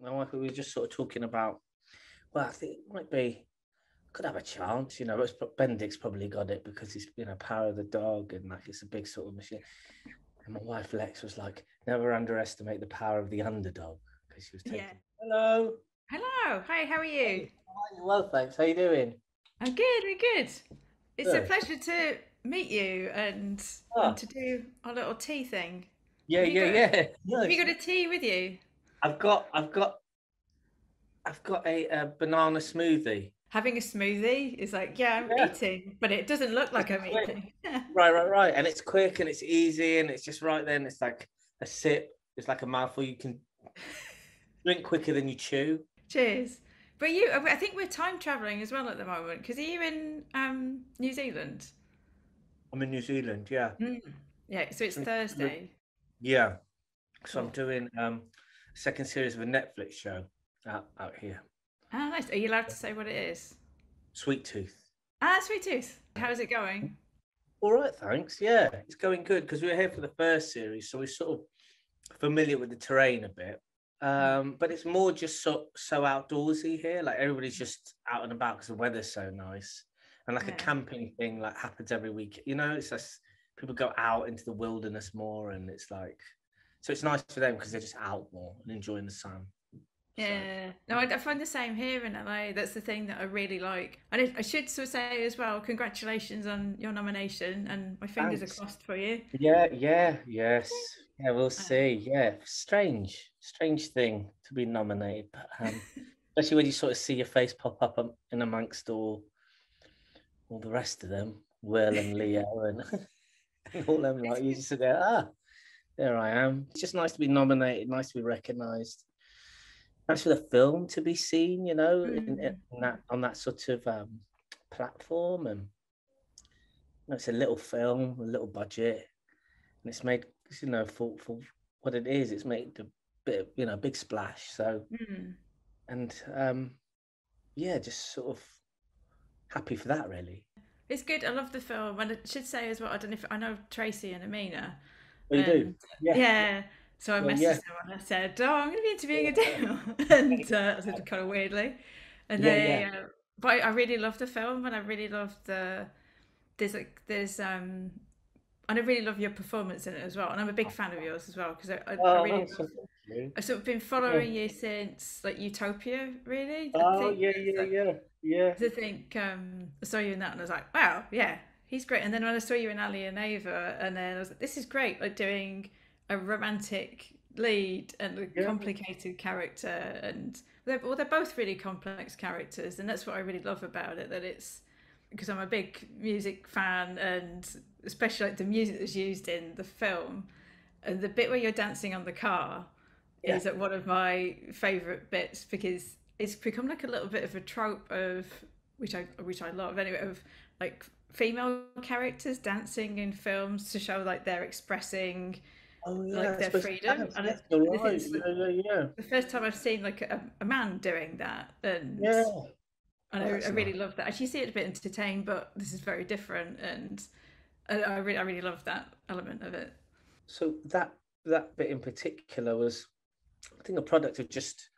my wife, we were just sort of talking about, well, I think it might be, could have a chance, you know, but Benedict's probably got it because he's, you know, Power of the Dog and like it's a big sort of machine. And my wife Lex was like, never underestimate the power of the underdog, because she was Yeah. taking, hello. Hello. Hi, how are you? Hey, how are you? Well, thanks. How you doing? I'm good, I'm good. It's a Good. pleasure to meet you and Ah, to do our little tea thing. yeah, Have you yeah, got yeah. have you Nice. got a tea with you? I've got, I've got, I've got a banana smoothie. Having a smoothie is like, yeah, I'm Yeah, eating, but it doesn't look it's like I'm quick. eating. Right. And it's quick and it's easy and it's just right then. It's like a sip. It's like a mouthful. You can drink quicker than you chew. Cheers. But I think we're time traveling as well at the moment because are you in New Zealand? I'm in New Zealand. Yeah. Mm. Yeah, so it's So Thursday. yeah. So I'm Cool. doing second series of a Netflix show out here. Ah, nice. Are you allowed to say what it is? Sweet Tooth. Ah, Sweet Tooth. How's it going? All right, thanks. Yeah, it's going good because we were here for the first series, so we're sort of familiar with the terrain a bit. Mm. But it's more just so outdoorsy here. Like everybody's just out and about because the weather's so nice, and like a Yeah. camping thing like happens every week. You know, it's just people go out into the wilderness more, and it's like so it's nice for them because they're just out more and enjoying the sun. So Yeah, no, I find the same here in LA. That's the thing that I really like. And I should sort of say as well, congratulations on your nomination, and my fingers are thanks. crossed for you. Yes. Yeah, we'll Uh, see. Yeah, strange thing to be nominated, but especially when you sort of see your face pop up in amongst all the rest of them, Will and Leo and, and all them. it's Like you good. just go, ah, there I am. It's just nice to be nominated, nice to be recognised. Nice for the film to be seen, you know, Mm, in that on that sort of platform, and you know, it's a little film, a little budget, and it's made, you know, for what it is, it's made a bit, you know, big splash. So, mm. and yeah, just sort of happy for that, really. It's good. I love the film, and I should say as well. I don't know if I know Tracy and Amina, Oh, you do? and Yeah, yeah. So I yeah, messaged them and I said, "Oh, I'm going to be interviewing yeah, Adele," and I said kind of weirdly, and yeah, yeah. but I really love the film, and I really love there's and I really love your performance in it as well. And I'm a big fan of yours as well because I Oh, really that's love. so thank you. I've sort of been Yeah. following you since like Utopia. Really, I Oh, think yeah, yeah, yeah, yeah. I think I saw you in that and I was like, wow, yeah, he's great. And then when I saw you in Ali and Ava, and then I was like, this is great, like doing a romantic lead and a Yeah, complicated character, and they're both really complex characters, and that's what I really love about it. That it's because I'm a big music fan, and especially like the music that's used in the film, and the bit where you're dancing on the car yeah. is like one of my favorite bits because it's become like a little bit of a trope of which I love anyway, of like female characters dancing in films to show like they're expressing Oh, yeah, like I their suppose it freedom. has. And Yes, you're I think right. it's Yeah, yeah, yeah. the first time I've seen like a man doing that, Yeah. and Oh, I that's really nice. love that. Actually, see it a bit entertained, but this is very different, and I really love that element of it. So that bit in particular was, I think, a product of just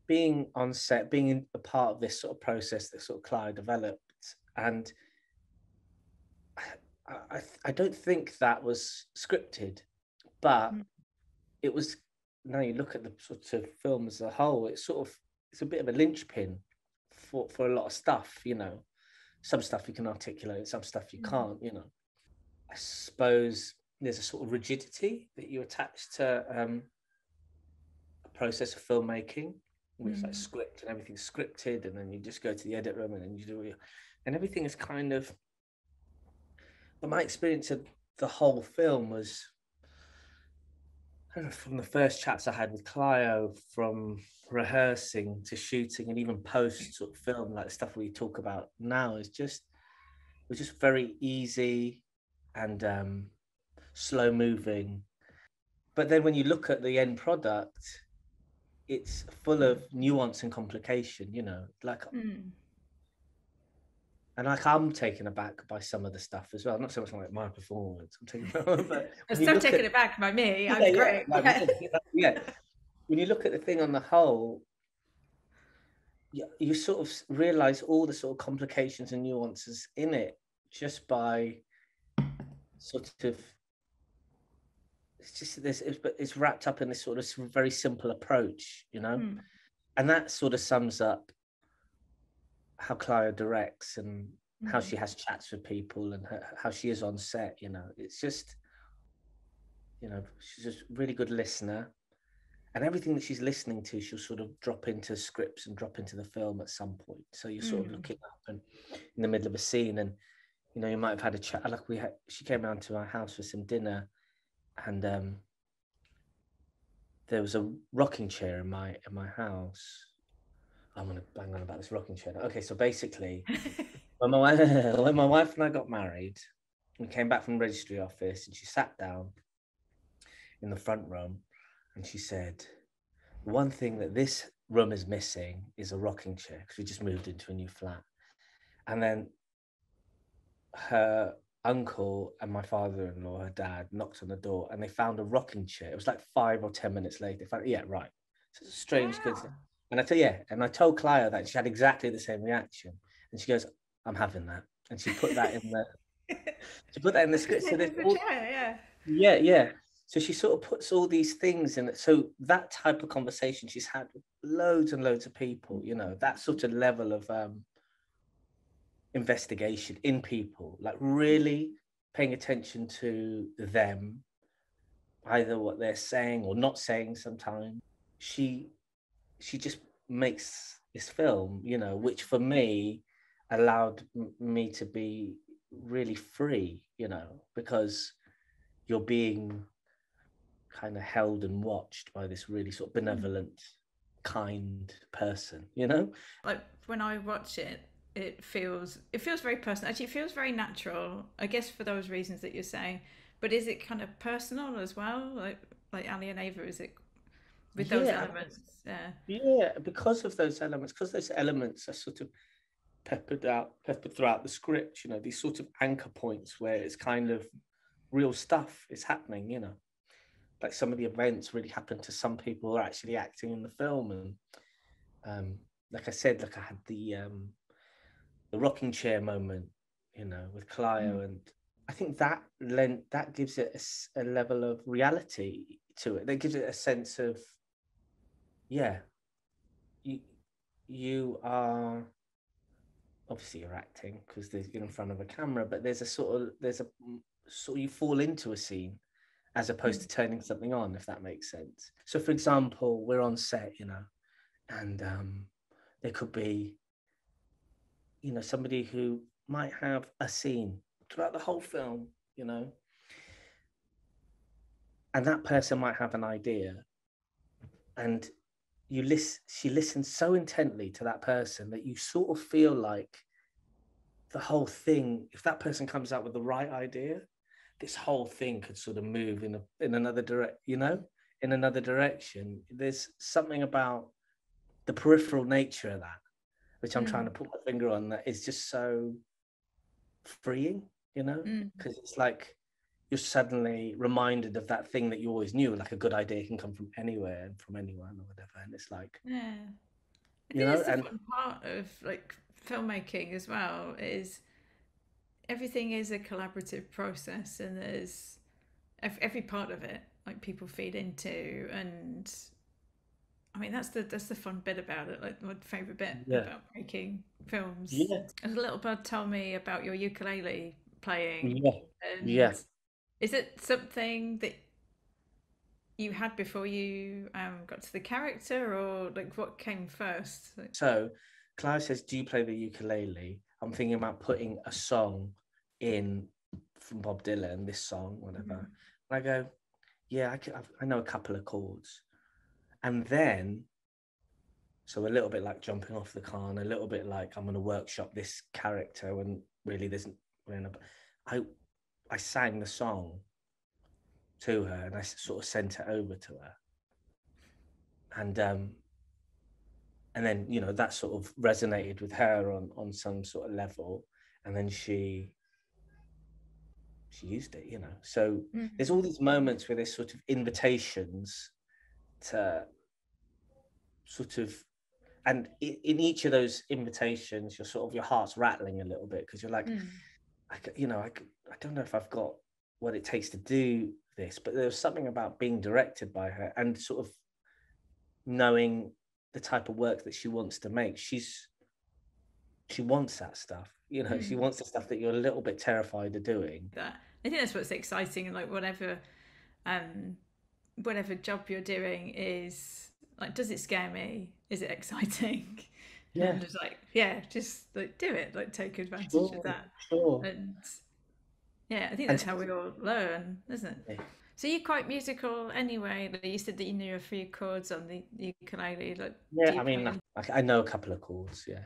being on set, being a part of this sort of process that sort of Clio developed, and I don't think that was scripted, but it was. Now you look at the sort of film as a whole, it's a bit of a linchpin for a lot of stuff. You know, some stuff you can articulate, some stuff you Mm. can't. You know, I suppose there's a sort of rigidity that you attach to a process of filmmaking, where it's like Mm. script and everything's scripted, and then you just go to the edit room and then you do it, and everything is kind of. But my experience of the whole film was, I don't know, from the first chats I had with Clio, from rehearsing to shooting and even post sort of film, like the stuff we talk about now, is just was just very easy and slow moving. But then when you look at the end product, it's full of nuance and complication, you know, like, Mm. and like I'm taken aback by some of the stuff as well. Not so much like my performance, I'm taken aback, but I'm when you so look at, taken aback by me. I'm yeah, great. like Yeah. me, yeah. when you look at the thing on the whole, you sort of realize all the sort of complications and nuances in it just by sort of, it's just this, it's wrapped up in this sort of very simple approach, you know, and that sort of sums up how Clio directs and how she has chats with people and how she is on set. You know, it's just, you know, she's a really good listener, and everything that she's listening to, she'll sort of drop into scripts and drop into the film at some point. So you're sort of looking up and in the middle of a scene, and you know, you might have had a chat. Like she came around to our house for some dinner, and there was a rocking chair in my house. I'm gonna bang on about this rocking chair. Okay, so basically, when my wife and I got married, we came back from the registry office, and she sat down in the front room, and she said, "One thing that this room is missing is a rocking chair, because we just moved into a new flat." And then her uncle and my father-in-law, her dad, knocked on the door, and they found a rocking chair. It was like 5 or 10 minutes later. They found, yeah, right. So it's a strange coincidence. And I told Clio that, she had exactly the same reaction, and she goes, "I'm having that," and she put that in the script. So there's all, yeah. So she sort of puts all these things in it. So that type of conversation she's had with loads and loads of people, you know, that sort of level of investigation in people, like really paying attention to them, either what they're saying or not saying sometimes. She just makes this film, you know, which for me allowed me to be really free, you know, because you're being kind of held and watched by this really sort of benevolent, kind person, you know? Like when I watch it, it feels very personal. Actually, it feels very natural, I guess, for those reasons that you're saying. But is it kind of personal as well? Like Ali and Ava, is it with those elements? Yeah, because of those elements, because those elements are sort of peppered throughout the script, you know, these sort of anchor points where it's kind of real stuff is happening, you know. Like some of the events really happen to some people who are actually acting in the film. And like I said, like I had the rocking chair moment, you know, with Clio, and I think that gives it a level of reality to it. That gives it a sense of, yeah, you are, obviously you're acting because you're in front of a camera, but there's a sort of you fall into a scene as opposed to turning something on, if that makes sense. So for example, we're on set, you know, and there could be, you know, somebody who might have a scene throughout the whole film, you know, and that person might have an idea, and she listens so intently to that person that you sort of feel like the whole thing, if that person comes out with the right idea, this whole thing could sort of move in another in another direction. There's something about the peripheral nature of that, which I'm trying to put my finger on, that is just so freeing, you know, because it's like you're suddenly reminded of that thing that you always knew, like a good idea can come from anywhere and from anyone or whatever. And it's like, Yeah. I you think know, that's the and fun part of like filmmaking as well, is everything is a collaborative process, and there's every part of it like people feed into, and I mean that's the fun bit about it. Like my favorite bit yeah, about making films. yeah, A little bud told me about your ukulele playing, yeah, and yeah. is it something that you had before you got to the character, or like what came first? So Clive says, "Do you play the ukulele?" I'm thinking about putting a song in from Bob Dylan, this song, whatever. And I go, "Yeah, I know a couple of chords." And then, so a little bit like jumping off the car, and a little bit like I'm going to workshop this character when really there's, I sang the song to her, and I sort of sent it over to her, and then, you know, that sort of resonated with her on some sort of level, and then she used it, you know. So there's all these moments where there's sort of invitations to sort of, and in each of those invitations, your heart's rattling a little bit because you're like, I don't know if I've got what it takes to do this, but there was something about being directed by her and sort of knowing the type of work that she wants to make. She wants that stuff, she wants the stuff that you're a little bit terrified of doing. That I think that's what's exciting, and like whatever job you're doing is like, does it scare me? Is it exciting? Yeah. And just like, yeah, just like do it, like take advantage of that. Sure. And yeah, I think that's how we all learn, isn't it? Yeah. So you're quite musical anyway. Like you said that you knew a few chords on the ukulele. Like, Yeah, I mean, I know a couple of chords. Yeah.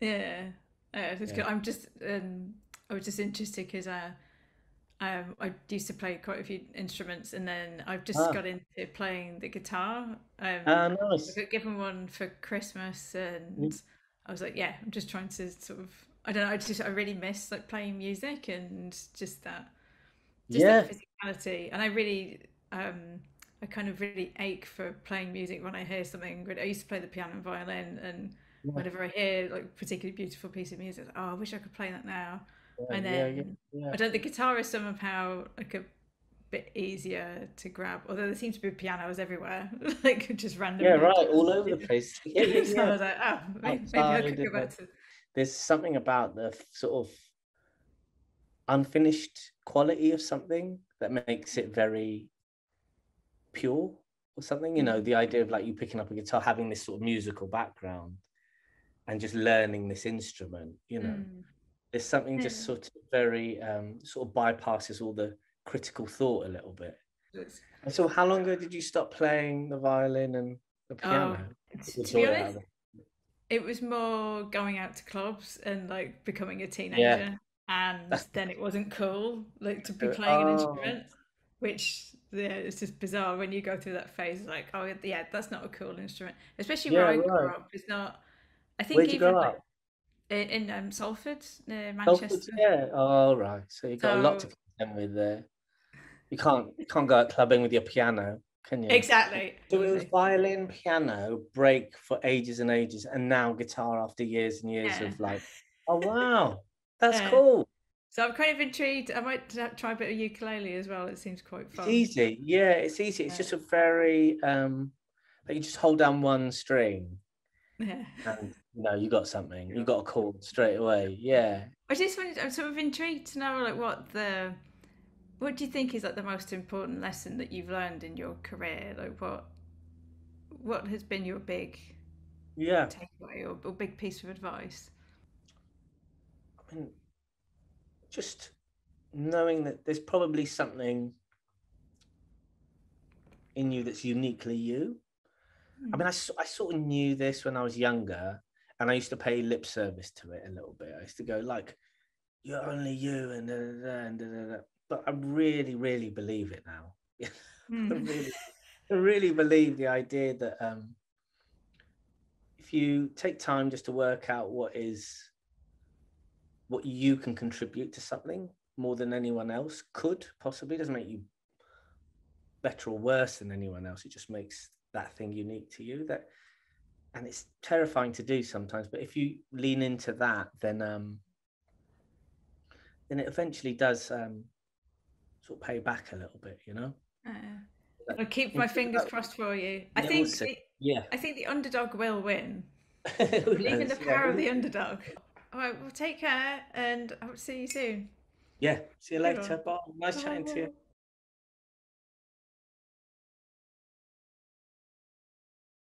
Yeah, that's good. I was just interested because I used to play quite a few instruments, and then I've just got into playing the guitar. Nice. I got given one for Christmas, and I was like, yeah, I'm just trying to sort of, I don't know, I really miss like playing music and just that physicality. And I kind of really ache for playing music when I hear something good. I used to play the piano and violin, and whenever I hear like a particularly beautiful piece of music, I wish I could play that now. And then I don't. The guitar is somehow like a bit easier to grab, although there seems to be pianos everywhere, like just randomly. Yeah, right, all over the place. Yeah. So I was like, oh, maybe I could go back to. There's something about the sort of unfinished quality of something that makes it very pure or something. The idea of like you picking up a guitar, having this sort of musical background, and just learning this instrument. There's something just sort of very sort of bypasses all the critical thought a little bit. And so how long ago did you stop playing the violin and the piano? To be honest, it was more going out to clubs and like becoming a teenager, and then it wasn't cool like to be playing an instrument, which it's just bizarre when you go through that phase. Like, oh yeah, that's not a cool instrument, especially where I grew up. It's not. I think where'd you grow up? In Salford, near Manchester. Salford, yeah. Oh, right. So you've got a lot to contend with there. You can't go out clubbing with your piano, can you? Exactly. So it was violin, piano, break for ages and ages, and now guitar after years and years of like, oh wow, that's cool. So I'm kind of intrigued. I might try a bit of ukulele as well. It seems quite fun. It's easy. Yeah, it's easy. It's just a very like you just hold down one string. Yeah. And you got something. You got a chord straight away. Yeah. I'm sort of intrigued to know like what do you think is like the most important lesson that you've learned in your career? Like what has been your big takeaway or big piece of advice? I mean, just knowing that there's probably something in you that's uniquely you. I mean, I sort of knew this when I was younger, and I used to pay lip service to it a little bit. I used to go like, "You're only you," and da, da, da. But I really, really believe it now. I really believe the idea that if you take time just to work out what you can contribute to something more than anyone else could possibly, doesn't make you better or worse than anyone else. It just makes that thing unique to you. And it's terrifying to do sometimes, but if you lean into that, then it eventually does sort of pay back a little bit, I'll keep my fingers crossed for you. I think the underdog will win. Believe in the power of the underdog. All right, well, take care, and I hope to see you soon. Yeah, see you later. Bye. Nice chatting to you.